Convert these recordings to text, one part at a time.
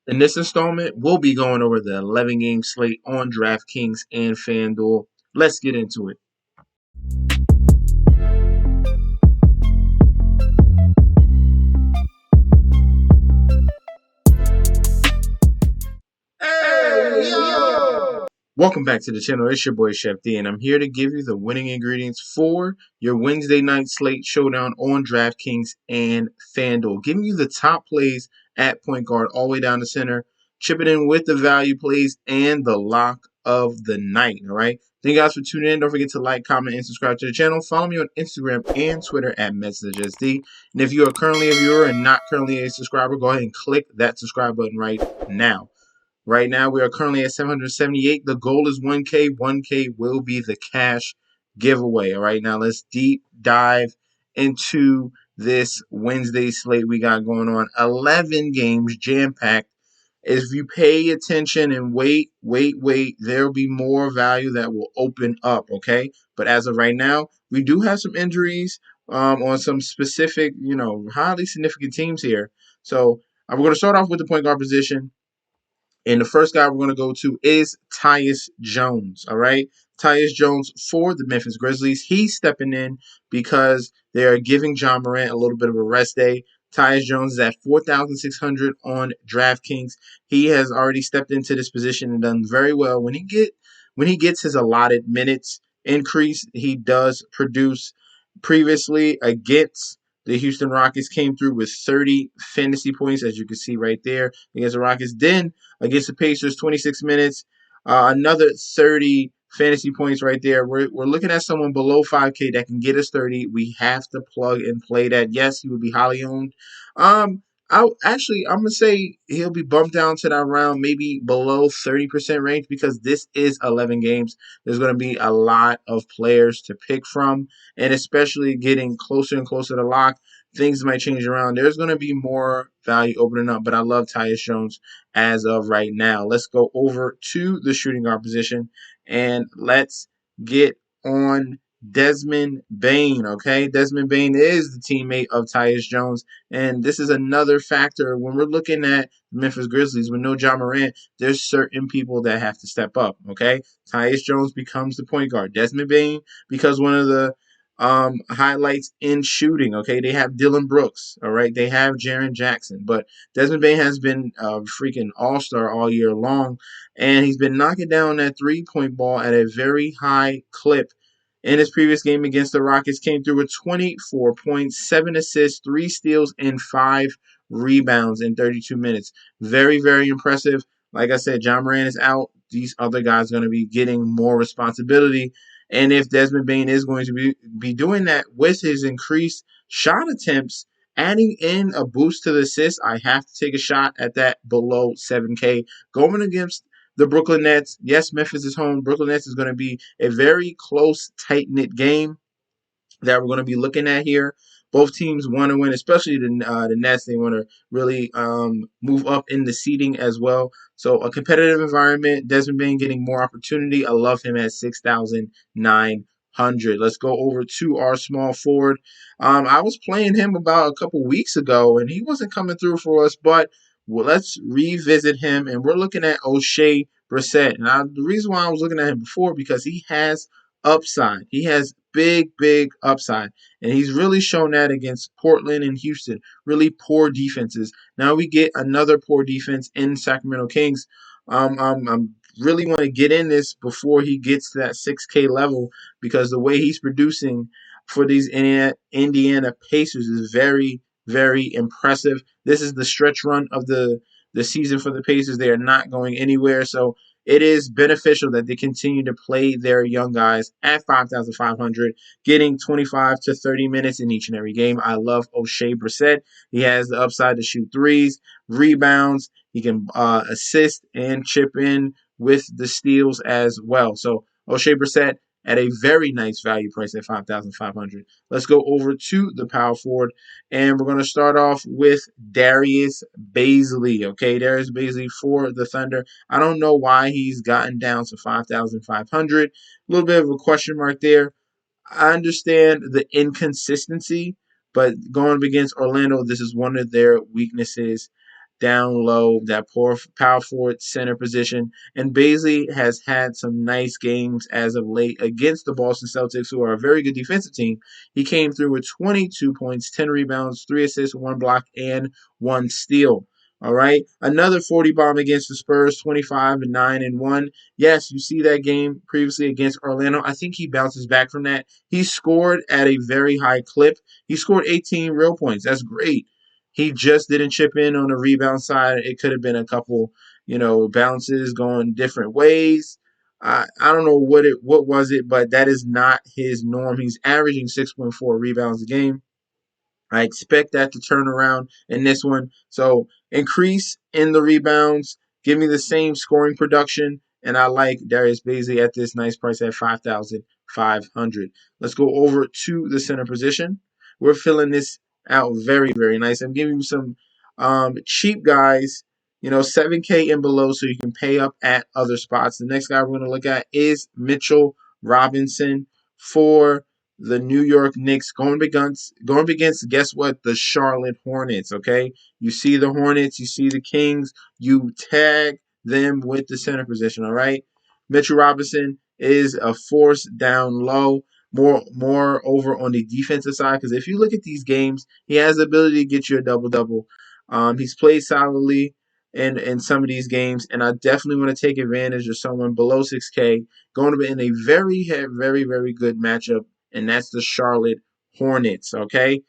In this installment, we'll be going over the 11-game slate on DraftKings and Fanduel. Let's get into it. Hey, yo! Welcome back to the channel. It's your boy Chef D, and I'm here to give you the winning ingredients for your Wednesday night slate showdown on DraftKings and FanDuel. Giving you the top plays at point guard all the way down the center, chipping in with the value plays and the lock of the night. All right. Thank you guys for tuning in. Don't forget to like, comment, and subscribe to the channel. Follow me on Instagram and Twitter at MessagesD. And if you are currently a viewer and not currently a subscriber, go ahead and click that subscribe button right now. Right now, we are currently at 778. The goal is 1K. 1K will be the cash giveaway. All right, now let's deep dive into this Wednesday slate we got going on. 11 games, jam-packed. If you pay attention and wait, there'll be more value that will open up, okay? But as of right now, we do have some injuries on some specific, highly significant teams here. So we're going to start off with the point guard position. And the first guy we're going to go to is TYUS Jones, all right? TYUS Jones for the Memphis Grizzlies. He's stepping in because they are giving John Morant a little bit of a rest day. TYUS Jones is at 4,600 on DraftKings. He has already stepped into this position and done very well. When he gets his allotted minutes increase, he does produce. Previously against the Houston Rockets, came through with 30 fantasy points, as you can see right there against the Rockets. Then against the Pacers, 26 minutes, another 30 fantasy points right there. We're looking at someone below 5K that can get us 30. We have to plug and play that. Yes, he will be highly owned. I'm gonna say he'll be bumped down to that round, maybe below 30% range, because this is 11 games. There's gonna be a lot of players to pick from, and especially getting closer and closer to lock, things might change around. There's gonna be more value opening up, but I love TYUS Jones as of right now. Let's go over to the shooting guard position and let's get on Desmond Bane, okay? Desmond Bane is the teammate of TYUS Jones, and this is another factor when we're looking at the Memphis Grizzlies with no John Morant. There's certain people that have to step up, okay? TYUS Jones becomes the point guard. Desmond Bane becomes one of the highlights in shooting, okay? They have Dylan Brooks, all right? They have Jaren Jackson, but Desmond Bane has been a freaking all-star all year long, and he's been knocking down that three-point ball at a very high clip. In his previous game against the Rockets, came through with 24 points, 7 assists, 3 steals, and 5 rebounds in 32 minutes. Very, very impressive. Like I said, John Morant is out. These other guys are going to be getting more responsibility. And if Desmond Bane is going to be doing that with his increased shot attempts, adding in a boost to the assists, I have to take a shot at that below 7K. Going against the Brooklyn Nets. Yes, Memphis is home. Brooklyn Nets is going to be a very close, tight-knit game that we're going to be looking at here. Both teams want to win, especially the Nets. They want to really move up in the seeding as well. So a competitive environment. Desmond Bane getting more opportunity. I love him at 6,900. Let's go over to our small forward. I was playing him about a couple weeks ago, and he wasn't coming through for us, but let's revisit him, and we're looking at OSHAE BRISSETT. And the reason why I was looking at him before, because he has upside. He has big upside. And he's really shown that against Portland and Houston. Really poor defenses. Now we get another poor defense in Sacramento Kings. I'm really want to get in this before he gets to that 6K level, because the way he's producing for these Indiana Pacers is very impressive. This is the stretch run of the season for the Pacers. They are not going anywhere. So it is beneficial that they continue to play their young guys at 5,500, getting 25 to 30 minutes in each and every game. I love OSHAE BRISSETT. He has the upside to shoot threes, rebounds. He can assist and chip in with the steals as well. So OSHAE BRISSETT at a very nice value price at 5,500. Let's go over to the power forward, and we're going to start off with Darius BAZLEY. Okay, Darius BAZLEY for the Thunder. I don't know why he's gotten down to 5,500. A little bit of a question mark there. I understand the inconsistency, but going up against Orlando, this is one of their weaknesses. down low, that poor power forward center position. And BAZLEY has had some nice games as of late against the Boston Celtics, who are a very good defensive team. He came through with 22 points, 10 rebounds, 3 assists, 1 block, and 1 steal. All right. Another 40 bomb against the Spurs, 25 and 9 and 1. Yes, you see that game previously against Orlando. I think he bounces back from that. He scored at a very high clip. He scored 18 real points. That's great. He just didn't chip in on the rebound side. It could have been a couple, bounces going different ways. I don't know what was it, but that is not his norm. He's averaging 6.4 rebounds a game. I expect that to turn around in this one. So increase in the rebounds. Give me the same scoring production. And I like DARIUS BAZLEY at this nice price at 5,500. Let's go over to the center position. We're filling this out very, very nice. I'm giving you some cheap guys, 7K and below, so you can pay up at other spots. The next guy we're going to look at is Mitchell Robinson for the New York Knicks going against guess what? The Charlotte Hornets, okay? You see the Hornets, you see the Kings, you tag them with the center position, all right? Mitchell Robinson is a force down low, more over on the defensive side, because if you look at these games, he has the ability to get you a double-double. He's played solidly in some of these games, and I definitely want to take advantage of someone below 6K going to be in a very, very, very good matchup, and that's the Charlotte Hornets, okay?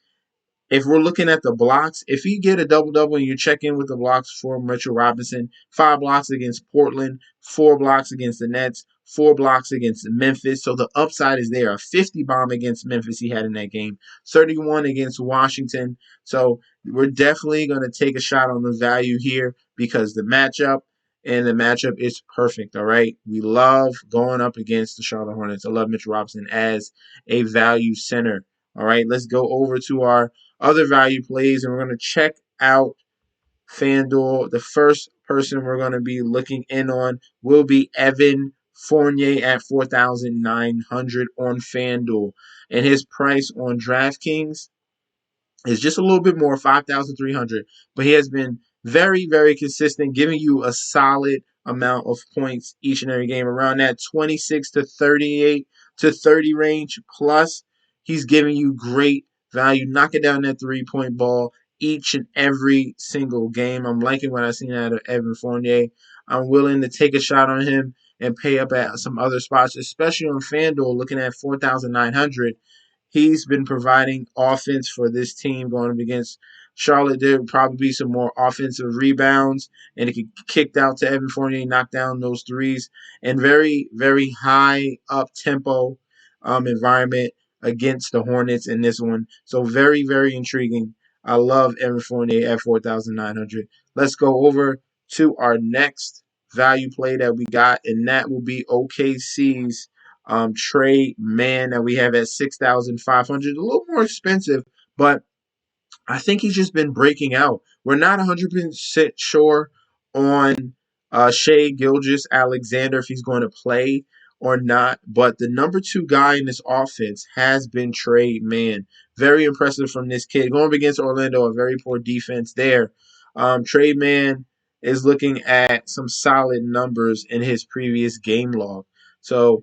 If we're looking at the blocks, if you get a double-double and you check in with the blocks for Mitchell Robinson, 5 blocks against Portland, 4 blocks against the Nets, 4 blocks against Memphis. So the upside is there. A 50 bomb against Memphis he had in that game, 31 against Washington. So we're definitely going to take a shot on the value here because the matchup is perfect, all right? We love going up against the Charlotte Hornets. I love Mitchell Robinson as a value center. All right, let's go over to our other value plays, and we're going to check out FanDuel. The first person we're going to be looking in on will be Evan Fournier at 4,900 on FanDuel. And his price on DraftKings is just a little bit more, 5,300, but he has been very, very consistent, giving you a solid amount of points each and every game, around that 26 to 38 to 30 range. Plus, he's giving you great value, knocking down that 3-point ball each and every single game. I'm liking what I've seen out of Evan Fournier. I'm willing to take a shot on him and pay up at some other spots, especially on FanDuel, looking at 4,900. He's been providing offense for this team going up against Charlotte. There would probably be some more offensive rebounds, and it could kicked out to Evan Fournier, knock down those threes, and very, very high up tempo environment against the Hornets in this one. So very, very intriguing. I love Evan Fournier at 4,900. Let's go over to our next value play that we got, and that will be OKC's Trey Mann that we have at 6,500. A little more expensive, but I think he's just been breaking out. We're not 100% sure on Shai Gilgeous-Alexander if he's going to play or not, but the number 2 guy in this offense has been Trey Mann. Very impressive from this kid. Going up against Orlando, a very poor defense there. Trey Mann is looking at some solid numbers in his previous game log. So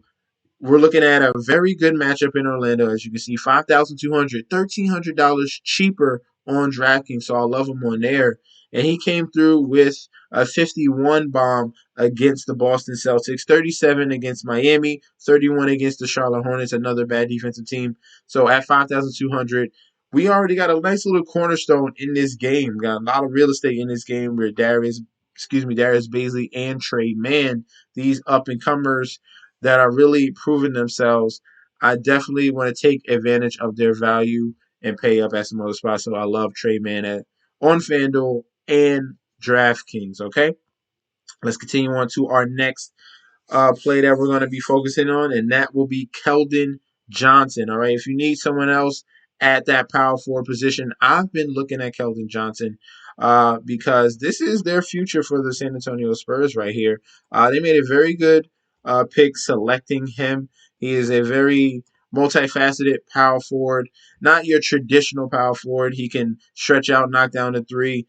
we're looking at a very good matchup in Orlando. As you can see, $5,200, $1,300 cheaper on DraftKings. So I love him on there. And he came through with a 51 bomb against the Boston Celtics, 37 against Miami, 31 against the Charlotte Hornets, another bad defensive team. So at 5,200, we already got a nice little cornerstone in this game. We got a lot of real estate in this game where DARIUS BAZLEY and Trey Mann, these up-and-comers that are really proving themselves. I definitely want to take advantage of their value and pay up at some other spots. So I love Trey Mann on FanDuel and DraftKings. Okay, let's continue on to our next play that we're going to be focusing on, and that will be Keldon Johnson. All right, if you need someone else at that power forward position, I've been looking at Keldon Johnson because this is their future for the San Antonio Spurs right here. They made a very good pick selecting him. He is a very multifaceted power forward, not your traditional power forward. He can stretch out, knock down the 3.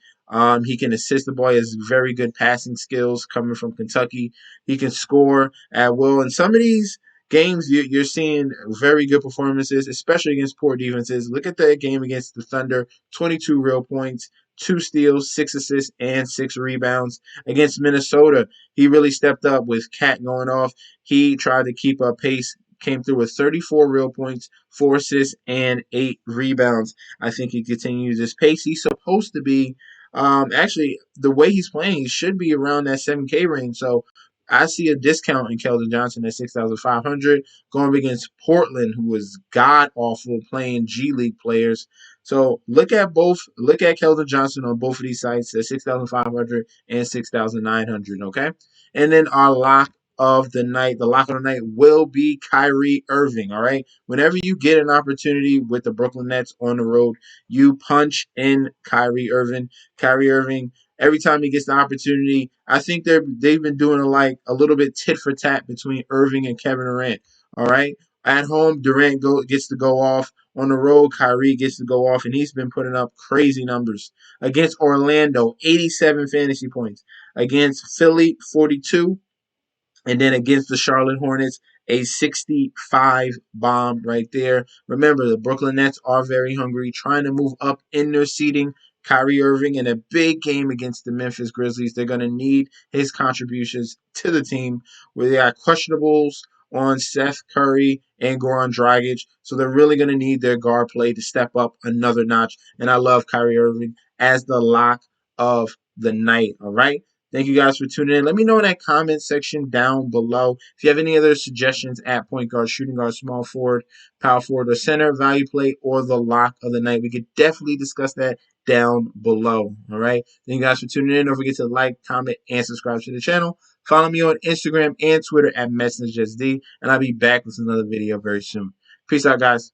He can assist the ball. He has very good passing skills coming from Kentucky. He can score at will. And some of these games, you're seeing very good performances, especially against poor defenses. Look at the game against the Thunder, 22 real points, 2 steals, 6 assists, and 6 rebounds. Against Minnesota, he really stepped up with Cat going off. He tried to keep up pace, came through with 34 real points, 4 assists, and 8 rebounds. I think he continues this pace. He's supposed to be, actually, the way he's playing, he should be around that 7K range. So I see a discount in Keldon Johnson at 6,500 going up against Portland, who was god awful playing G League players. So look at both. Look at Keldon Johnson on both of these sites at 6,500 and 6,900. Okay, and then our lock of the night. The lock of the night will be Kyrie Irving. All right. Whenever you get an opportunity with the Brooklyn Nets on the road, you punch in Kyrie Irving. Kyrie Irving, every time he gets the opportunity, I think they've been doing a little bit tit for tat between Irving and Kevin Durant. All right. At home, Durant gets to go off. On the road, Kyrie gets to go off, and he's been putting up crazy numbers. Against Orlando, 87 fantasy points. Against Philly, 42. And then against the Charlotte Hornets, a 65 bomb right there. Remember, the Brooklyn Nets are very hungry, trying to move up in their seeding. Kyrie Irving in a big game against the Memphis Grizzlies. They're going to need his contributions to the team, where they got questionables on Seth Curry and Goran Dragic. So they're really going to need their guard play to step up another notch. And I love Kyrie Irving as the lock of the night. All right. Thank you guys for tuning in. Let me know in that comment section down below if you have any other suggestions at point guard, shooting guard, small forward, power forward, or center, value play, or the lock of the night. We could definitely discuss that down below. All right. Thank you guys for tuning in. Don't forget to like, comment, and subscribe to the channel. Follow me on Instagram and Twitter at MessageSD, and I'll be back with another video very soon. Peace out, guys.